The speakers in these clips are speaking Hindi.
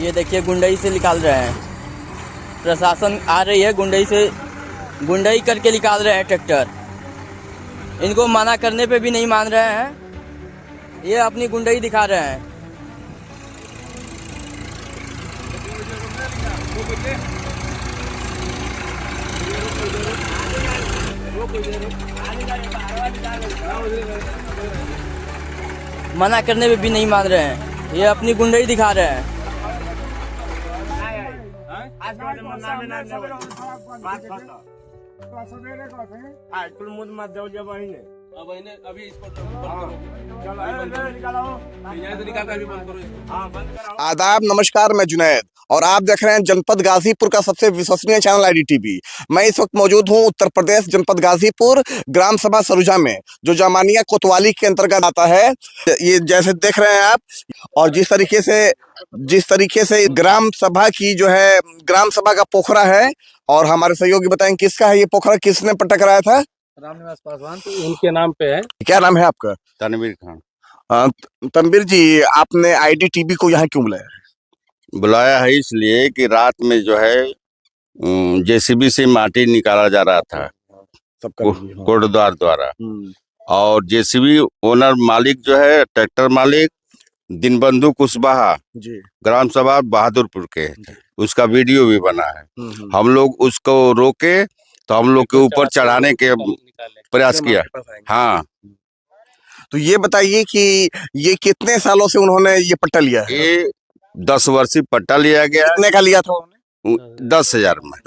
ये देखिए गुंडई से निकाल रहे हैं, प्रशासन आ रही है, गुंडई करके निकाल रहे हैं ट्रैक्टर। इनको मना करने पे भी नहीं मान रहे हैं, ये अपनी गुंडई दिखा रहे हैं। मना करने पे भी नहीं मान रहे हैं, ये अपनी गुंडई दिखा रहे हैं। आदाब, नमस्कार, मैं जुनैद और आप देख रहे हैं जनपद गाजीपुर का सबसे विश्वसनीय चैनल IDTV। मैं इस वक्त मौजूद हूं उत्तर प्रदेश जनपद गाजीपुर ग्राम सभा सरुजा में, जो जामानिया कोतवाली के अंतर्गत आता है। ये जैसे देख रहे हैं आप, और जिस तरीके से ग्राम सभा की जो है ग्राम सभा का पोखरा है, और हमारे सहयोगी बताएं किसका है ये पोखरा, किसने पट्टा कराया था? रामनिवास पासवान, तो उनके नाम पे है। क्या नाम है आपका? तनवीर खान। तनवीर जी, आपने IDTV को यहाँ क्यों बुलाया? बुलाया है इसलिए कि रात में जो है JCB से माटी निकाला जा रहा था कोटद्वार द्वारा, और JCB ओनर मालिक जो है ट्रैक्टर मालिक दीनबंधु कुशवाहा जी, ग्राम सभा बहादुरपुर के, उसका वीडियो भी बना है। हम लोग उसको रोके तो हम लोग के ऊपर चढ़ाने के प्रयास किया। हाँ, तो ये बताइए कि ये कितने सालों से उन्होंने ये पट्टा लिया है? ये 10 वर्षीय पट्टा लिया गया। कितने का लिया था उन्होंने? 10,000 में,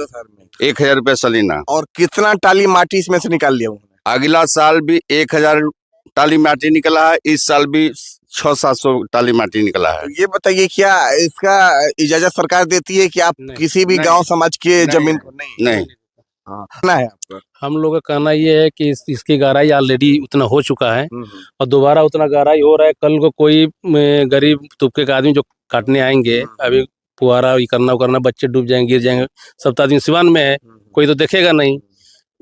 1000 रुपये सलीना। और कितना टाली माटी इसमें से निकाल लिया उन्होंने? अगला साल भी 1000 टाली माटी निकला है, इस साल भी 600-700 टाली माटी निकला है। तो ये बताइए, क्या इसका इजाजत सरकार देती है कि आप किसी भी गांव समाज के जमीन को? नहीं। हाँ, ना है आपका। हम लोग का कहना ये है कि इसकी गहराई ऑलरेडी उतना हो चुका है और दोबारा उतना गहराई हो रहा है। कल को कोई गरीब तबके का आदमी जो काटने आएंगे, अभी फुहारा ये करना बच्चे डूब जाएंगे, गिर जाएंगे। सब आदमी सिवान में है, कोई तो देखेगा नहीं,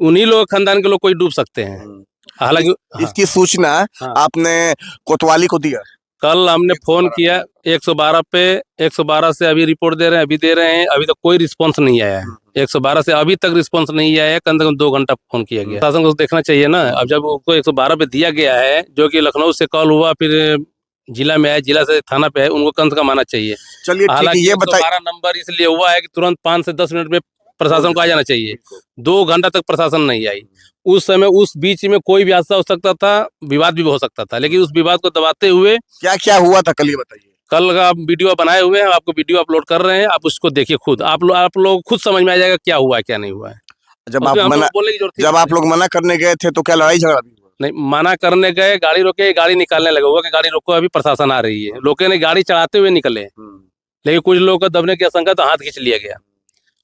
उन्हीं लोग खानदान के लोग कोई डूब सकते हैं। हालांकि इसकी सूचना आपने कोतवाली को दिया? कल हमने फोन किया 112 पे, 112 से अभी रिपोर्ट दे रहे हैं, अभी तक कोई रिस्पांस नहीं आया है। 112 से अभी तक रिस्पांस नहीं आया है, कम से कम 2 घंटा फोन किया गया। शासन को देखना चाहिए ना। अब जब उसको 112 पे दिया गया है, जो कि लखनऊ से कॉल हुआ, फिर जिला में आया, जिला से थाना पे है, उनको कम से कम आना चाहिए। चलिए, हालांकि ये बताइए, 112 नंबर इसलिए हुआ है कि तुरंत 5 से 10 मिनट में प्रशासन को आ जाना चाहिए। 2 घंटा तक प्रशासन नहीं आई। उस समय उस बीच में कोई भी हादसा हो सकता था, विवाद भी हो सकता था, लेकिन उस विवाद को दबाते हुए क्या क्या हुआ था कल, ये बताइए। कल का वीडियो बनाए हुए हैं, आपको वीडियो अपलोड कर रहे हैं, आप उसको देखिए खुद। आप लोग खुद समझ में आ जाएगा क्या हुआ है क्या नहीं हुआ है। जब आप लोग मना करने गए थे तो क्या लड़ाई झगड़ा भी हुआ? नहीं, मना करने गए, गाड़ी रोके, गाड़ी निकालने लगा हुआ कि गाड़ी रोको, अभी प्रशासन आ रही है। लोगों ने गाड़ी चढ़ाते हुए निकले, लेकिन कुछ लोगों का दबने की आशंका, तो हाथ खींच लिया गया।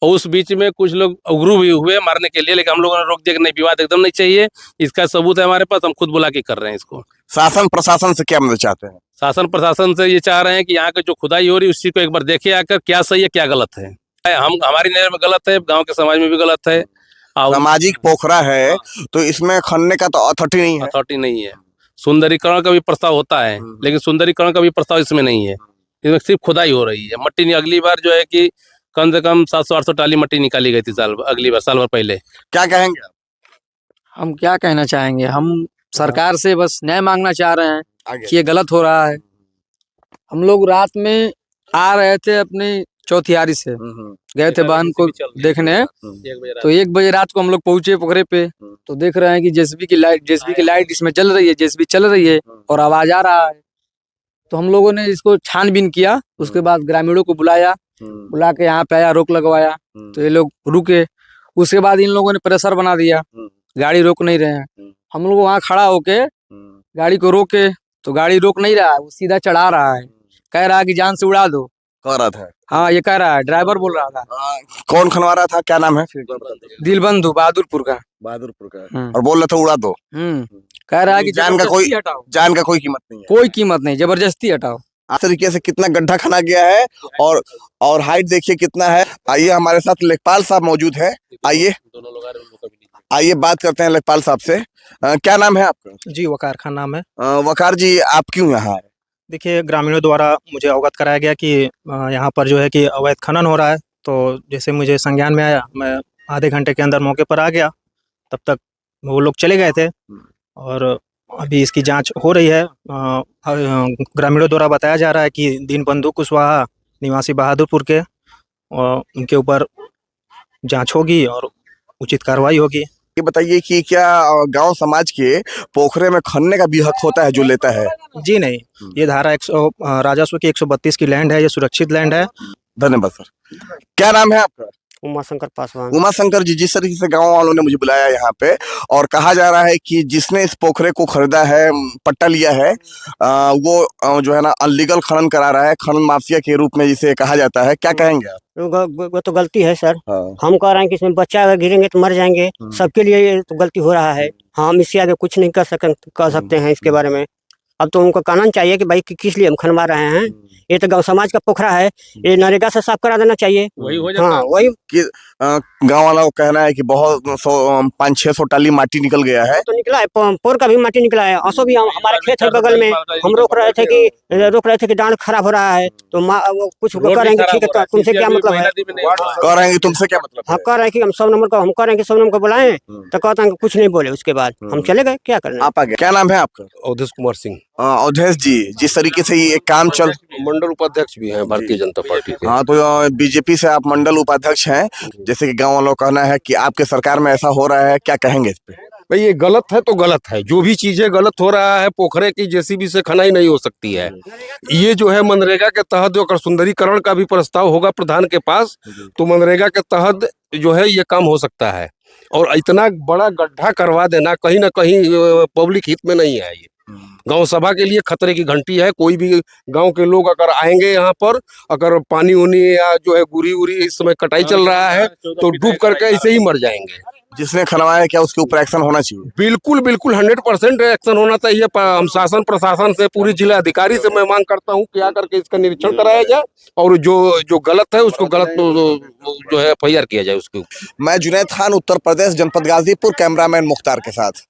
और उस बीच में कुछ लोग उग्र भी हुए मारने के लिए, लेकिन हम लोगों ने रोक दिया कि नहीं, विवाद एकदम नहीं चाहिए। इसका सबूत है हमारे पास, हम खुद बुला के कर रहे हैं इसको। शासन प्रशासन से क्या मदद चाहते हैं? शासन प्रशासन से ये चाह रहे हैं कि यहाँ की जो खुदाई हो रही है उस चीज को एक बार देखे आकर, क्या सही है क्या गलत है। हमारी नजर में गलत है, गाँव के समाज में भी गलत है। सामाजिक पोखरा है तो इसमें खनने का तो अथॉरिटी नहीं है। सुंदरीकरण का भी प्रस्ताव होता है, लेकिन सुंदरीकरण का भी प्रस्ताव इसमें नहीं है। इसमें सिर्फ खुदाई हो रही है। मट्टी अगली बार जो है कि कम से कम 700-800 टाली मट्टी निकाली गई थी अगली बार, साल भर पहले। क्या कहेंगे आप? हम क्या कहना चाहेंगे, हम सरकार से बस न्याय मांगना चाह रहे हैं कि ये गलत हो रहा है। हम लोग रात में आ रहे थे अपनी चौथियारी से, गए थे बहन को देखने, तो 1 बजे रात को हम लोग पहुंचे पोखरे पे, तो देख रहे हैं कि JCB की लाइट इसमें जल रही है, JCB चल रही है और आवाज आ रहा है। तो हम लोगों ने इसको छानबीन किया, उसके बाद ग्रामीणों को बुला के यहाँ पे आया, रोक लगवाया, तो ये लोग रुके। उसके बाद इन लोगों ने प्रेशर बना दिया, गाड़ी रोक नहीं रहे हैं। हम लोग वहाँ खड़ा होके गाड़ी को रोके, तो गाड़ी रोक नहीं रहा है, वो सीधा चढ़ा रहा है, कह रहा है कि जान से उड़ा दो, कह रहा था। हाँ, ये कह रहा है, ड्राइवर बोल रहा था। कौन खनवा रहा था, क्या नाम है? दिलबंधु बहादुरपुर का। और बोल रहा था उड़ा दो। कह रहा है कि जान का कोई कीमत नहीं है। कोई कीमत नहीं, जबरदस्ती हटाओ। इस तरीके से कितना गड्ढा खना गया है, और हाइट देखिए कितना है। आइए, हमारे साथ लेखपाल साहब मौजूद है। आइए बात करते हैं लेखपाल साहब से। क्या नाम है आपका? जी, वकार खान नाम है। वकार जी, आप क्यों यहाँ आए? देखिए, ग्रामीणों द्वारा मुझे अवगत कराया गया कि यहाँ पर जो है कि अवैध खनन हो रहा है। तो जैसे मुझे संज्ञान में आया, मैं आधे घंटे के अंदर मौके पर आ गया। तब तक वो लोग चले गए थे और अभी इसकी जांच हो रही है। ग्रामीणों द्वारा बताया जा रहा है कि दीनबंधु कुशवाहा निवासी बहादुरपुर के, और उनके ऊपर जांच होगी और उचित कार्रवाई होगी। ये बताइए कि क्या गांव समाज के पोखरे में खनने का भी हक होता है जो लेता है? जी नहीं, ये धारा 100 राजस्व की 132 की लैंड है, ये सुरक्षित लैंड है। धन्यवाद सर। क्या नाम है आपका? उमाशंकर पासवान। उमाशंकर जी, जिस तरीके से गांव वालों ने मुझे बुलाया यहाँ पे और कहा जा रहा है कि जिसने इस पोखरे को खरीदा है, पट्टा लिया है, वो जो है ना अनलीगल खनन करा रहा है, खनन माफिया के रूप में जिसे कहा जाता है, क्या कहेंगे आप? वो तो गलती है सर। हाँ। हम कह रहे हैं कि इसमें बच्चा अगर गिरेंगे तो मर जाएंगे, सबके लिए ये तो गलती हो रहा है। हम इससे आगे कुछ नहीं कर सकते हैं इसके बारे में। अब तो उनको कानून चाहिए कि भाई किस लिए हम खनवा रहे हैं। ये तो गांव समाज का पोखरा है, ये नरेगा से साफ करा देना चाहिए। वही हो जाता हाँ, वही गांव वालों का कहना है कि बहुत 500-600 टाली माटी निकल गया है। तो निकला है, पोर का भी माटी निकला है। असो भी हमारे खेत है बगल में, हम रोक रहे थे कि डांड खराब हो रहा है। तो वो कुछ करेंगे, ठीक है, तुमसे क्या मतलब है? कह रहे हैं कि तुमसे क्या मतलब? हाँ, कह रहे हैं कि हम 100 नंबर का, हम कह रहे हैं कि 100 नंबर को बुलाएं, तो कहते हैं कि कुछ नहीं बोले। उसके बाद हम चले गए, क्या करना। आप आ गए। क्या नाम है आपका? अवधेश कुमार सिंह, अवधेश जी, जिस तरीके से ये काम चल, मंडल उपाध्यक्ष भी हैं भारतीय जनता पार्टी के। हाँ, तो बीजेपी से आप मंडल उपाध्यक्ष हैं, जैसे कि गांव वालों का कहना है कि आपके सरकार में ऐसा हो रहा है, क्या कहेंगे इस पे? भाई ये गलत है तो गलत है, जो भी चीजें गलत हो रहा है, पोखरे की जेसीबी से खनाई नहीं हो सकती है। ये जो है मनरेगा के तहत जो अगर सुंदरीकरण का भी प्रस्ताव होगा प्रधान के पास, तो मनरेगा के तहत जो है ये काम हो सकता है। और इतना बड़ा गड्ढा करवा देना कहीं ना कहीं पब्लिक हित में नहीं है। ये गांव सभा के लिए खतरे की घंटी है। कोई भी गांव के लोग अगर आएंगे यहाँ पर, अगर पानी उनी या जो है गुरी उरी इस समय कटाई चल रहा है, तो डूब करके ऐसे ही मर जाएंगे। जिसने खनवाया, क्या उसके ऊपर एक्शन होना चाहिए? बिल्कुल बिल्कुल 100% एक्शन होना चाहिए। हम शासन प्रशासन से, पूरी जिला अधिकारी से मैं मांग करता हूँ कि आकर के इसका निरीक्षण कराया जाए और जो गलत है उसको गलत जो है FIR किया जाए उसके ऊपर। मैं जुनैद खान, उत्तर प्रदेश, जनपद गाजीपुर, कैमरामैन मुख्तार के साथ।